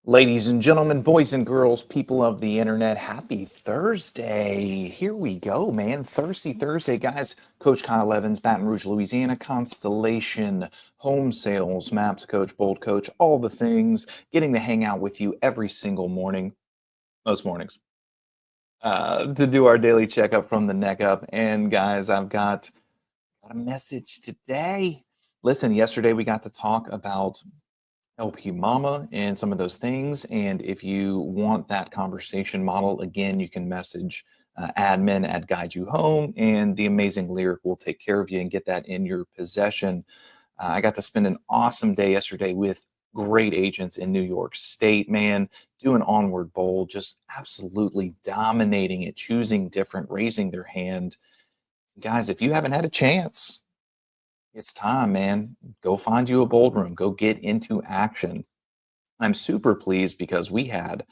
Ladies and gentlemen, boys and girls, people of the internet, happy Thursday. Here we go, man. Thirsty Thursday, guys. Coach Kyle Evans, Baton Rouge, Louisiana, Constellation, home sales, maps coach, bold coach, all the things. Getting to hang out with you every single morning, most mornings, to do our daily checkup from the neck up. And guys, I've got a message today. Listen, yesterday we got to talk about LP Mama and some of those things. And if you want that conversation model, again, you can message admin at Guide You Home, and the amazing lyric will take care of you and get that in your possession. I got to spend an awesome day yesterday with great agents in New York State, man, doing Onward Bowl, just absolutely dominating it, choosing different, raising their hand. Guys, if you haven't had a chance, it's time, man. Go find you a bold room. Go get into action. I'm super pleased because I had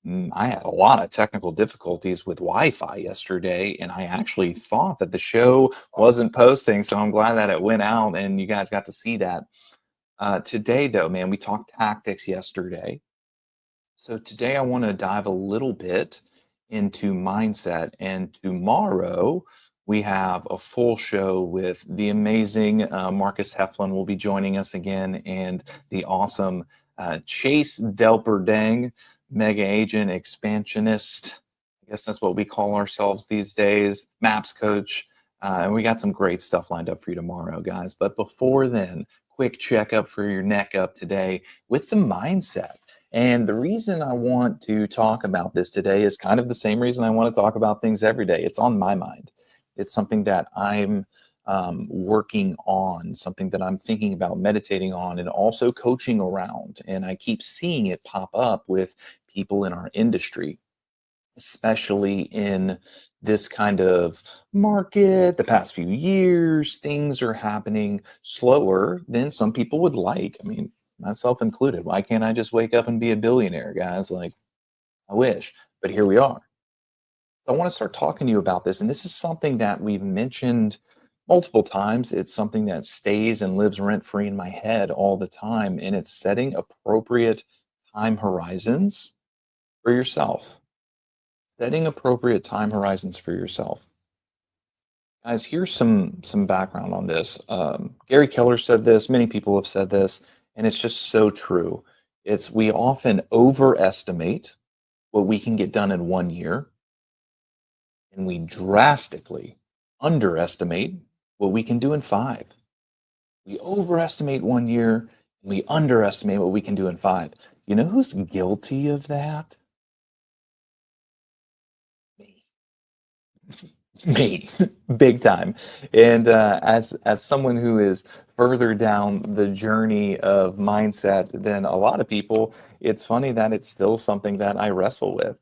a lot of technical difficulties with Wi-Fi yesterday, and I actually thought that the show wasn't posting, so I'm glad that it went out and you guys got to see that. Today, though, man, we talked tactics yesterday. So today I want to dive a little bit into mindset. And tomorrow we have a full show with the amazing Marcus Heflin will be joining us again, and the awesome Chase Delperdang, mega agent expansionist. I guess that's what we call ourselves these days, maps coach. And we got some great stuff lined up for you tomorrow, guys. But before then, quick checkup for your neck up today with the mindset. And the reason I want to talk about this today is kind of the same reason I want to talk about things every day. It's on my mind. It's something that I'm working on, something that I'm thinking about, meditating on, and also coaching around. And I keep seeing it pop up with people in our industry, especially in this kind of market. The past few years, things are happening slower than some people would like. I mean, myself included. Why can't I just wake up and be a billionaire, guys? Like, I wish, but here we are. I want to start talking to you about this. And this is something that we've mentioned multiple times. It's something that stays and lives rent free in my head all the time. And it's setting appropriate time horizons for yourself. Setting appropriate time horizons for yourself. Guys, here's some background on this. Gary Keller said this. Many people have said this, and it's just so true. It's we often overestimate what we can get done in 1 year, and we drastically underestimate what we can do in 5. We overestimate 1 year, and we underestimate what we can do in 5. You know who's guilty of that? Me. Me, big time. And as someone who is further down the journey of mindset than a lot of people, it's funny that it's still something that I wrestle with,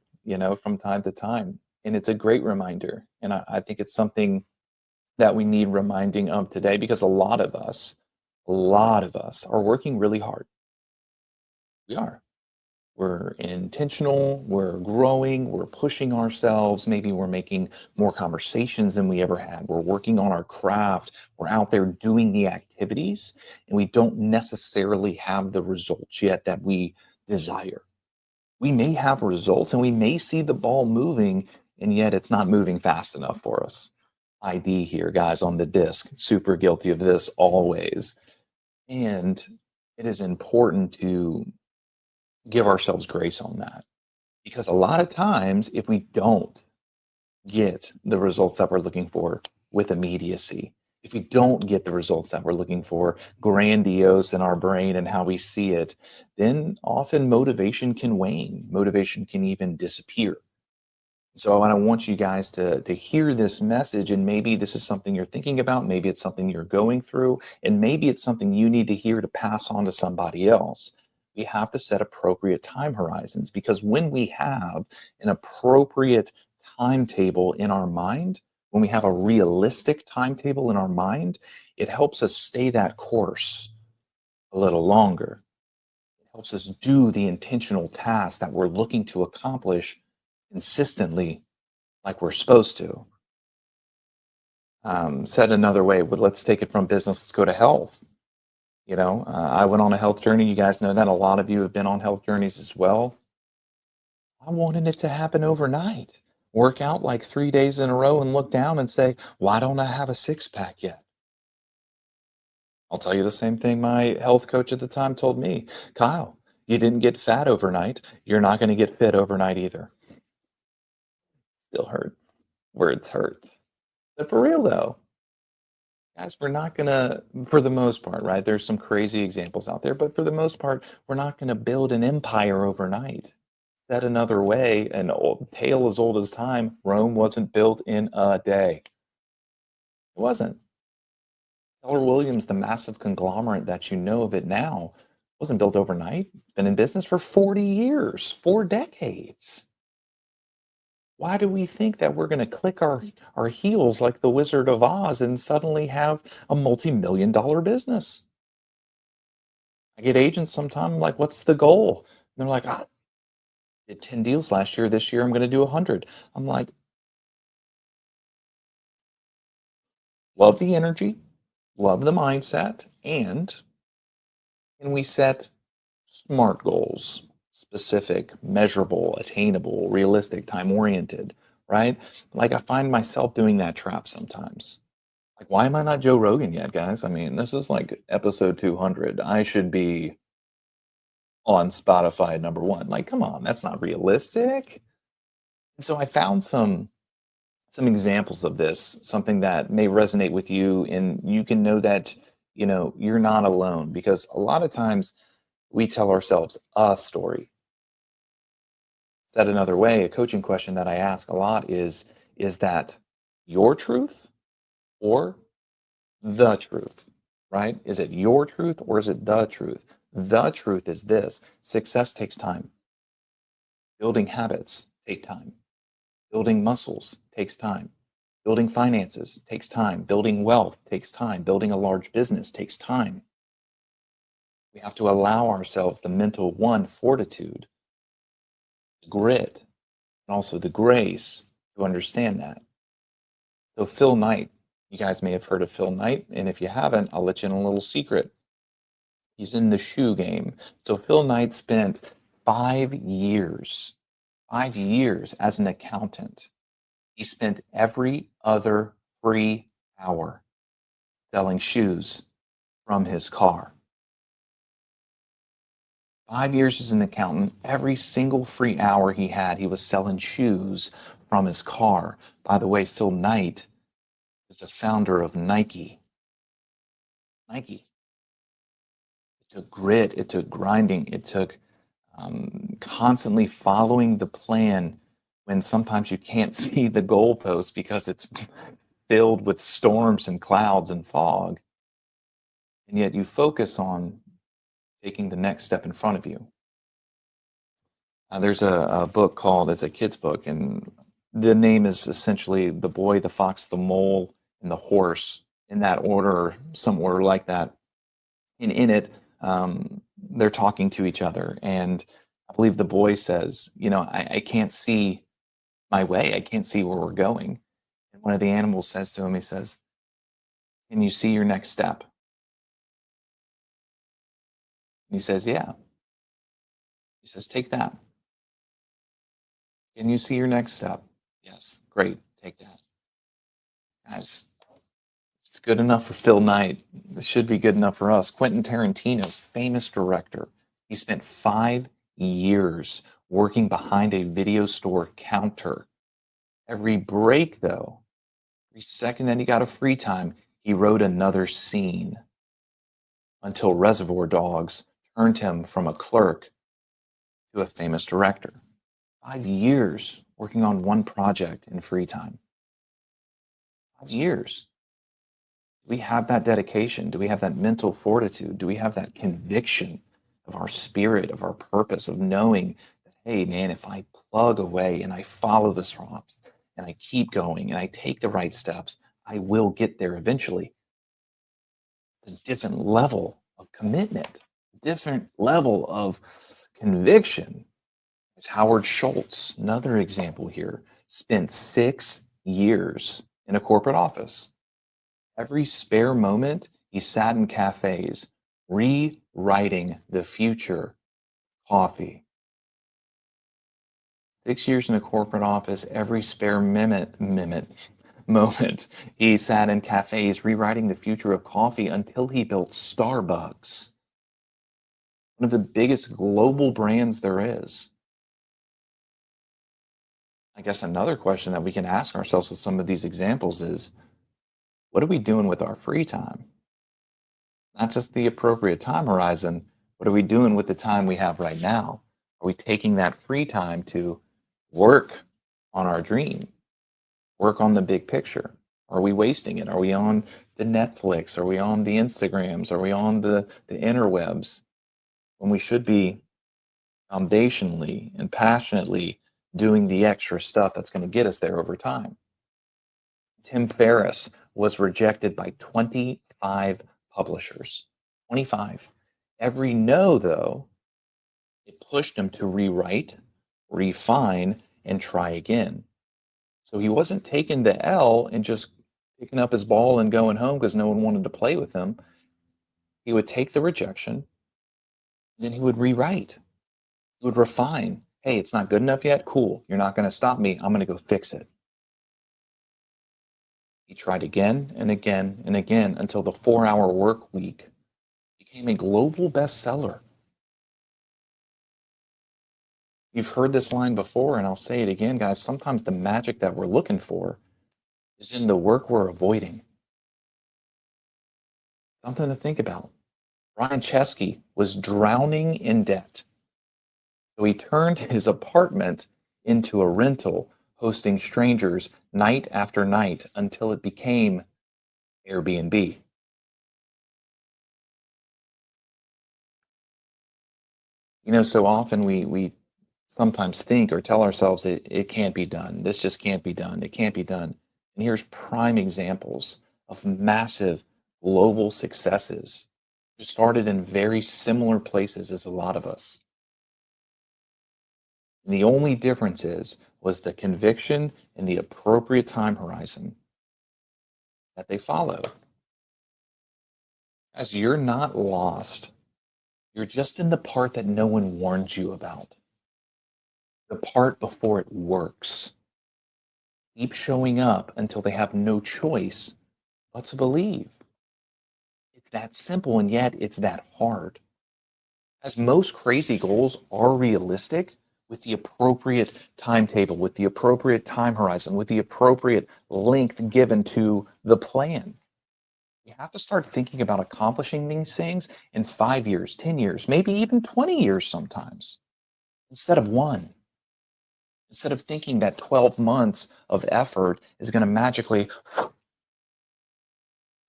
from time to time. And it's a great reminder. And I think it's something that we need reminding of today because a lot of us are working really hard. We are. We're intentional, we're growing, we're pushing ourselves. Maybe we're making more conversations than we ever had. We're working on our craft. We're out there doing the activities, and we don't necessarily have the results yet that we desire. We may have results and we may see the ball moving, and yet it's not moving fast enough for us. ID here, guys, on the disc. Super guilty of this always. And it is important to give ourselves grace on that. Because a lot of times, if we don't get the results that we're looking for with immediacy, if we don't get the results that we're looking for grandiose in our brain and how we see it, then often motivation can wane. Motivation can even disappear. So I want you guys to hear this message, and maybe this is something you're thinking about, maybe it's something you're going through, and maybe it's something you need to hear to pass on to somebody else. We have to set appropriate time horizons because when we have an appropriate timetable in our mind, when we have a realistic timetable in our mind, it helps us stay that course a little longer. It helps us do the intentional tasks that we're looking to accomplish consistently like we're supposed to. Said another way, but let's take it from business, let's go to health. I went on a health journey. You guys know that. A lot of you have been on health journeys as well. I wanted it to happen overnight. Work out like 3 days in a row and look down and say, why don't I have a six pack yet? I'll tell you the same thing my health coach at the time told me. Kyle, you didn't get fat overnight. You're not going to get fit overnight either. Still hurt. Words hurt. But for real though, guys, we're not going to, for the most part, right? There's some crazy examples out there, but for the most part, we're not going to build an empire overnight. Said another way, an old tale as old as time, Rome wasn't built in a day. It wasn't. Keller Williams, the massive conglomerate that you know of it now, wasn't built overnight. It's been in business for 40 years, 4 decades. Why do we think that we're going to click our heels like the Wizard of Oz and suddenly have a multi-million-dollar business? I get agents sometimes like, what's the goal? And they're like, I did 10 deals last year. This year I'm going to do 100. I'm like, love the energy, love the mindset, and can we set SMART goals? Specific, measurable, attainable, realistic, time oriented, right? Like I find myself doing that trap sometimes. Like, why am I not Joe Rogan yet, guys? I mean, this is like episode 200. I should be on Spotify #1. Like, come on, that's not realistic. And so I found some examples of this, something that may resonate with you, and you can know that, you're not alone because a lot of times we tell ourselves a story. Said another way, a coaching question that I ask a lot is that your truth or the truth, right? Is it your truth or is it the truth? The truth is this: success takes time. Building habits take time. Building muscles takes time. Building finances takes time. Building wealth takes time. Building a large business takes time. We have to allow ourselves the mental fortitude, grit, and also the grace to understand that. So Phil Knight, you guys may have heard of Phil Knight, and if you haven't, I'll let you in a little secret. He's in the shoe game. So Phil Knight spent 5 years, 5 years as an accountant. He spent every other free hour selling shoes from his car. 5 years as an accountant, every single free hour he had, he was selling shoes from his car. By the way, Phil Knight is the founder of Nike. Nike. It took grit, it took grinding, it took constantly following the plan when sometimes you can't see the goalpost because it's filled with storms and clouds and fog. And yet you focus on taking the next step in front of you. There's a book called, it's a kid's book, and the name is essentially The Boy, the Fox, the Mole, and the Horse, in that order, or some order like that. And in it, they're talking to each other. And I believe the boy says, I can't see my way. I can't see where we're going. And one of the animals says to him, he says, can you see your next step? And he says, yeah. He says, take that. Can you see your next step? Yes. Great. Take that. Guys, it's good enough for Phil Knight. It should be good enough for us. Quentin Tarantino, famous director. He spent 5 years working behind a video store counter. Every break, though, every second that he got of free time, he wrote another scene until Reservoir Dogs turned him from a clerk to a famous director. 5 years working on one project in free time. 5 years. Do we have that dedication? Do we have that mental fortitude? Do we have that conviction of our spirit, of our purpose, of knowing that, hey, man, if I plug away and I follow the prompts and I keep going and I take the right steps, I will get there eventually. A different level of commitment, different level of conviction. It's Howard Schultz, another example here, spent 6 years in a corporate office. Every spare moment, he sat in cafes Rewriting the future. Coffee. 6 years in a corporate office, every spare moment, he sat in cafes rewriting the future of coffee until he built Starbucks, one of the biggest global brands there is. I guess another question that we can ask ourselves with some of these examples is, what are we doing with our free time? Not just the appropriate time horizon. What are we doing with the time we have right now? Are we taking that free time to work on our dream, work on the big picture? Are we wasting it? Are we on the Netflix? Are we on the Instagrams? Are we on the interwebs when we should be foundationally and passionately doing the extra stuff that's going to get us there over time? Tim Ferriss was rejected by 25 publishers. 25. Every no, though, it pushed him to rewrite, refine, and try again. So he wasn't taking the L and just picking up his ball and going home because no one wanted to play with him. He would take the rejection, then he would rewrite. He would refine. Hey, it's not good enough yet? Cool. You're not going to stop me. I'm going to go fix it. He tried again and again and again until the 4-hour work week became a global bestseller. You've heard this line before, and I'll say it again, guys. Sometimes the magic that we're looking for is in the work we're avoiding. Something to think about. Brian Chesky was drowning in debt. So he turned his apartment into a rental, hosting strangers night after night until it became Airbnb. So often we sometimes think or tell ourselves it can't be done. This just can't be done. It can't be done. And here's prime examples of massive global successes who started in very similar places as a lot of us. And the only difference was the conviction and the appropriate time horizon that they followed. As you're not lost, you're just in the part that no one warned you about. The part before it works. Keep showing up until they have no choice but to believe. It's that simple, and yet it's that hard. As most crazy goals are realistic with the appropriate timetable, with the appropriate time horizon, with the appropriate length given to the plan. You have to start thinking about accomplishing these things in 5 years, 10 years, maybe even 20 years sometimes, instead of one. Instead of thinking that 12 months of effort is going to magically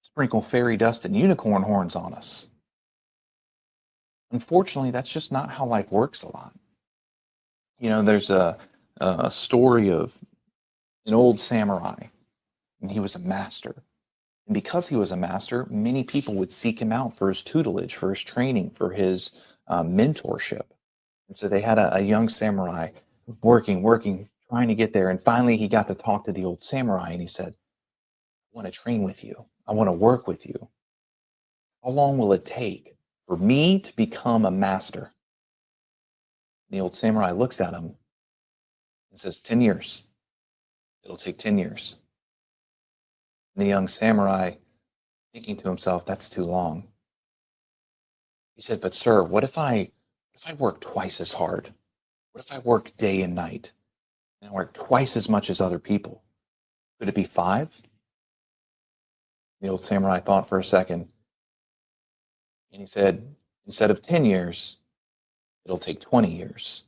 sprinkle fairy dust and unicorn horns on us. Unfortunately, that's just not how life works a lot. There's a story of an old samurai, and he was a master. And because he was a master, many people would seek him out for his tutelage, for his training, for his mentorship. And so they had a young samurai working, trying to get there. And finally, he got to talk to the old samurai, and he said, I want to train with you. I want to work with you. How long will it take for me to become a master? The old samurai looks at him and says, 10 years. It'll take 10 years. And the young samurai, thinking to himself, that's too long. He said, but sir, what if I work twice as hard? What if I work day and night and I work twice as much as other people? Could it be 5? The old samurai thought for a second, and he said, instead of 10 years, it'll take 20 years.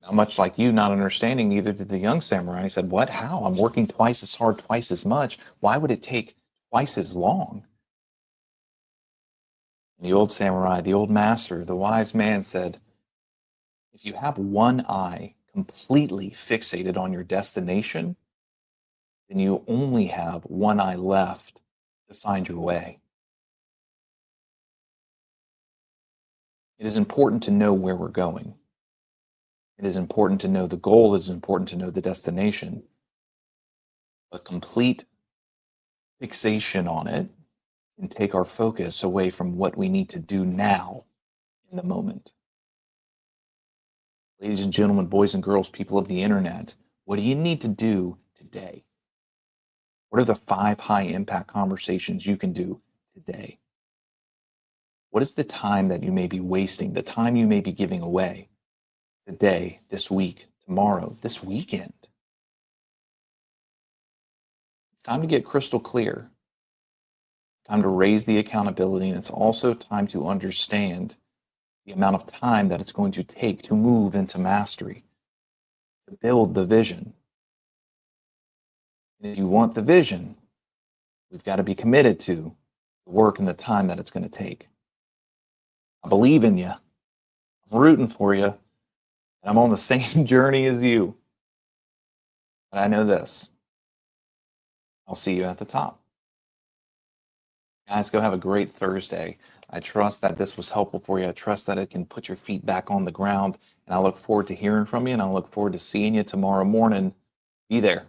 Now, much like you, not understanding, neither did the young samurai. He said, what? How? I'm working twice as hard, twice as much. Why would it take twice as long? The old samurai, the old master, the wise man said, if you have one eye completely fixated on your destination, then you only have one eye left to find your way. It is important to know where we're going. It is important to know the goal. It is important to know the destination. But complete fixation on it and take our focus away from what we need to do now in the moment. Ladies and gentlemen, boys and girls, people of the internet, what do you need to do today? What are the 5 high impact conversations you can do today? What is the time that you may be wasting, the time you may be giving away today, this week, tomorrow, this weekend? Time to get crystal clear. Time to raise the accountability, and it's also time to understand the amount of time that it's going to take to move into mastery, to build the vision. And if you want the vision, we've got to be committed to the work and the time that it's going to take. I believe in you. I'm rooting for you. And I'm on the same journey as you. But I know this. I'll see you at the top. Guys, go have a great Thursday. I trust that this was helpful for you. I trust that it can put your feet back on the ground. And I look forward to hearing from you. And I look forward to seeing you tomorrow morning. Be there.